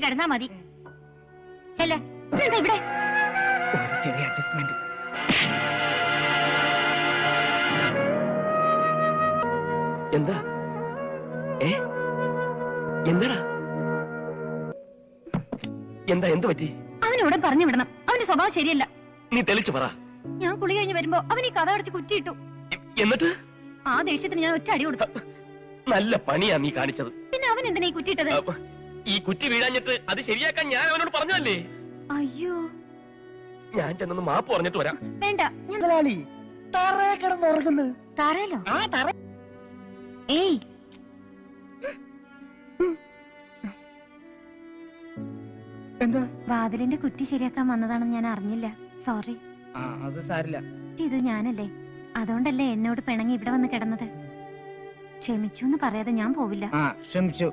കിടന്നാ മതി. ചെല്ലേ ഇവിടെ ചെറിയ അഡ്ജസ്റ്റ്മെന്റ്. എന്താ എന്താടാ എന്താ എന്ത് പറ്റി? അവനോട് പറഞ്ഞു വിടണം. അവന്റെ സ്വഭാവം ശരിയല്ല. നീ തെളിച്ചു പറ. ഞാൻ കുളി കഴിഞ്ഞ് വരുമ്പോ അവൻ ഈ കഥ അടച്ച് കുറ്റിയിട്ടു. എന്നിട്ട് ആ ദേഷ്യത്തിന് ഞാൻ ഒറ്റ അടി കൊടുത്തു. നല്ല പണിയാ നീ കാണിച്ചത്. പിന്നെ അവൻ എന്തിനാ ഈ കുറ്റിയിട്ടത്? ഈ കുറ്റി വീഴാഞ്ഞിട്ട് അത് ശരിയാക്കാൻ ഞാൻ അവനോട് പറഞ്ഞതല്ലേ. അയ്യോ, ഞാൻ ചെന്നൊന്ന് മാപ്പ് പറഞ്ഞിട്ട് വരാം. വേണ്ട. കിടന്നുറങ്ങുന്നു. താറേലോ? ആ തറ. ഏയ്, എന്താ? വാതിലിന്റെ കുറ്റി ശരിയാക്കാൻ വന്നതാണെന്ന് ഞാൻ അറിഞ്ഞില്ല. സോറി. അത് സാരില്ല. ഇത് ഞാനല്ലേ, അതുകൊണ്ടല്ലേ എന്നോട് പിണങ്ങി ഇവിടെ വന്ന് കിടന്നത്. ക്ഷമിച്ചു എന്ന് പറയാതെ ഞാൻ പോവില്ല. ക്ഷമിച്ചു.